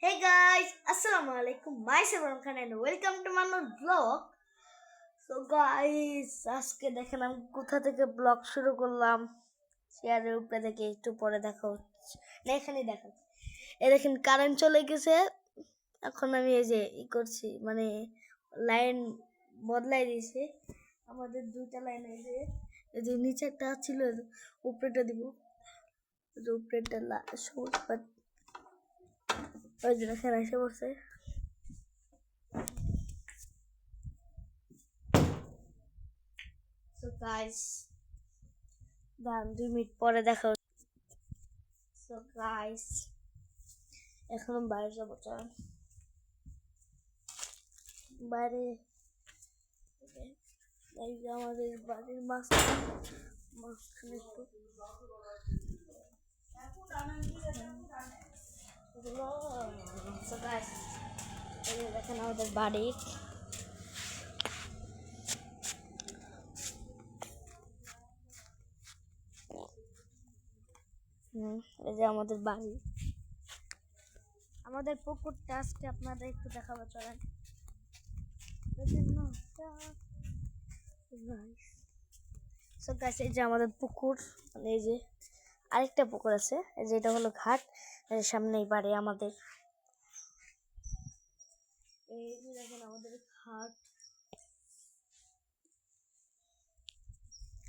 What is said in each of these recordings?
Hey guys, Assalamualaikum. Myself Imran Khan and welcome to my vlog. So guys, আজকে দেখেন আমি কোথা থেকে ব্লগ শুরু করলাম। চেয়ারের উপরে থেকে একটু পরে দেখা হচ্ছে না, এখানেই দেখা হচ্ছে। এই দেখেন কারেন্ট চলে গেছে। এখন আমি এই যে করছি, মানে লাইন বদলাই দিয়েছি। আমাদের দুইটা লাইন এই যে নিচেরটা ছিল, উপরেটা দিব। উপরেরটা সবুজ, ওই যে দেখেন এসে পড়ছে। So guys, দাঁড়ান 2 মিনিট পরে দেখা হচ্ছে। So guys, এখন বাইরে যাবো, চলেন বাইরে। এই যে আমাদের বাড়ির মাঝখানে একটু So guys, এই যে দেখেন আমাদের বাড়ি। এই যে আমাদের বাড়ি, আমাদের পুকুরটা আজকে আপনাদের একটু দেখাবো, চলেন। So guys, এই যে আমাদের পুকুর, মানে এই যে আরেকটা পুকুর আছে, এই যে এটা হলো ঘাট, এর সামনেই বাড়ি আমাদের। এই যে দেখেন আমাদের ঘাট।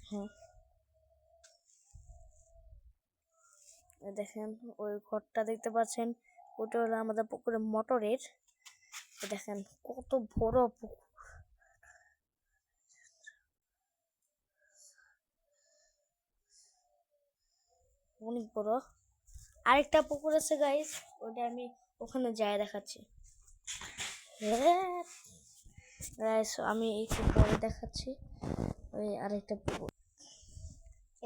হ্যাঁ, দেখেন ওই ঘরটা দেখতে পাচ্ছেন, ওটা হলো আমাদের পুকুরের মোটরের। দেখেন কত বড় পুকুর, অনেক বড়। আরেকটা পুকুর আছে গাইস, ওটা আমি ওখানে যাই দেখাচ্ছি। গাইস আমি একটু পরে দেখাচ্ছি ওই আরেকটা পুকুর।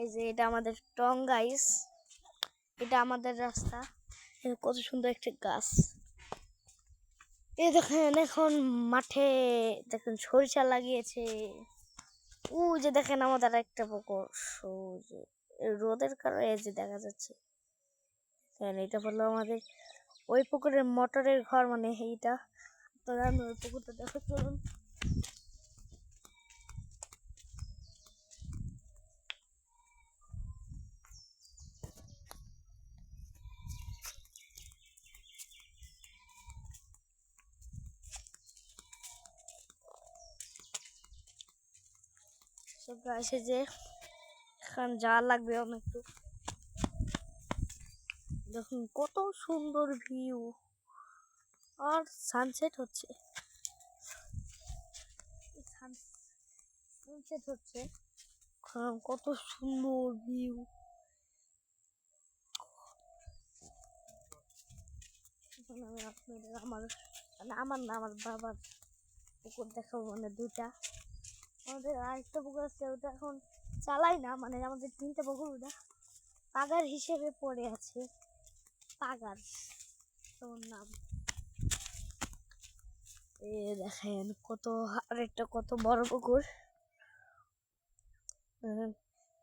এই যে এটা আমাদের টং গাইস, এটা আমাদের রাস্তা। কত সুন্দর একটা গাছ। এই দেখেন এখন মাঠে দেখেন সরিষা লাগিয়েছে। ও যে দেখেন আমাদের একটা পুকুর, রোদের কারণে এই যে দেখা যাচ্ছে। এটা বললো আমাদের ওই পুকুরের মোটরের ঘর, মানে এইটা। আপনারা ওই পুকুরটা দেখো, চলুন। এসে যে এখন যা লাগবে অনেক, দেখুন কত সুন্দর ভিউ, আর সানসেট হচ্ছে। কত সুন্দর ভিউ। আমি আপনাদের আমার না, আমার বাবার পুকুর দেখাবো, মানে দুটা। আমাদের আরেকটা পুকুর আছে, ওটা এখন চালাই না, মানে আমাদের 3টা পুকুর, ওটা পাগার হিসেবে পড়ে আছে। পাগার তোমার নাম। দেখেন কত, আরেকটা কত বড় পুকুর,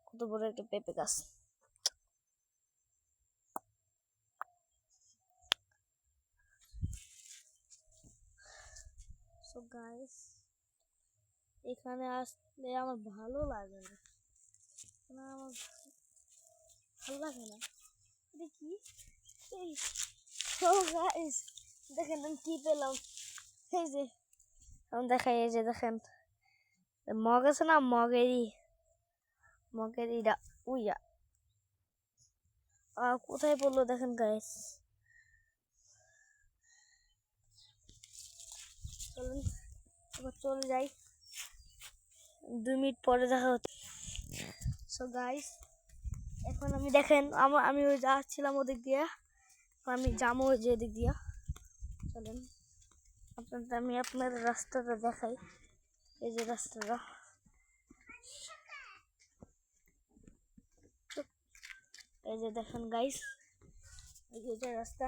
কত বড় একটা পেঁপে গাছ। সো গাইস, এখানে আসলে আমার ভালো লাগে না, আমার ভালো লাগে না। এটা কি? গাইস দেখেন আমি কি পেলাম। এই যে আমি দেখাই, এই যে দেখেন মগ আছে না, মগেরই উইয়া কোথায় পড়লো দেখেন গাইস। চলুন এবার চলে যাই, 2 মিনিট পরে দেখা হচ্ছে। সো গাইস, এখন আমি দেখেন আমি ওই যাচ্ছিলাম ওদিক দিয়ে, আমি যাবো ওই যে ওদিক দিয়া। চলেন আমি আপনাদের রাস্তাটা দেখাই। এই যে রাস্তাটা, এই যে দেখেন গাইস, এই যে এটা রাস্তা।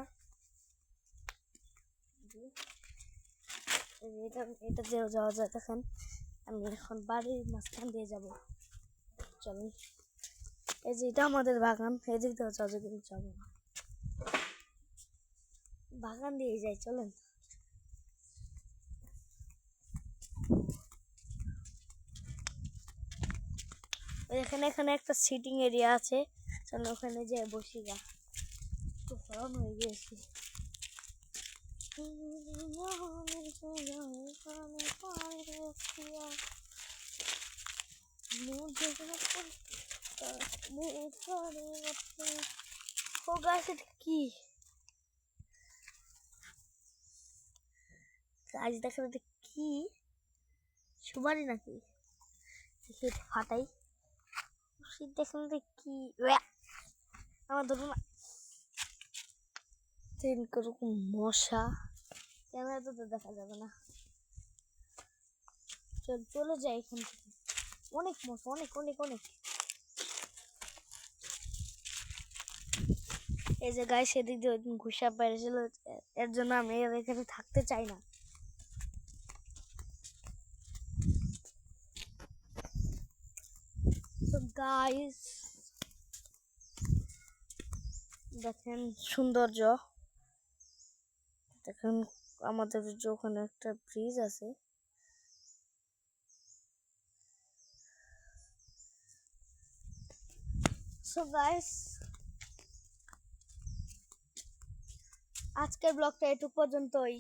এটা দিয়ে যাওয়া যায়। দেখেন আমি এখন বাড়ির মাঝখান দিয়ে যাব, চলেন। এই যে এটা আমাদের বাগান, এদিক দিয়ে যাওয়া যায়, কিন্তু যাবো না। বাগান দিয়ে যাই, চলেন। এখানে এখানে একটা সিটিং এরিয়া আছে, চলো ওখানে যাই বসি গা, একটু গরম হয়ে গিয়েছি। ও গাছ, এটা কি গাছ? দেখেন এটা কি, সুপারি নাকি? দেখি এটা ফাটাই। শীত দেখেন এটা কি, আমার ধরুন না কিরকম মশা, ক্যামেরা তো দেখা যাবে না। চলে যাই এখান থেকে, অনেক মশা, অনেক অনেক অনেক। এই যে গায়ে সেদিক দিয়ে ঘুষা পেরেছিল, এর জন্য আমি এখানে থাকতে চাই না। তো গাইস দেখেন সৌন্দর্য, দেখেন আমাদের যে ওখানে একটা ব্রিজ আছে। সো গাইস আজকের ব্লগটা এটুকু পর্যন্তই।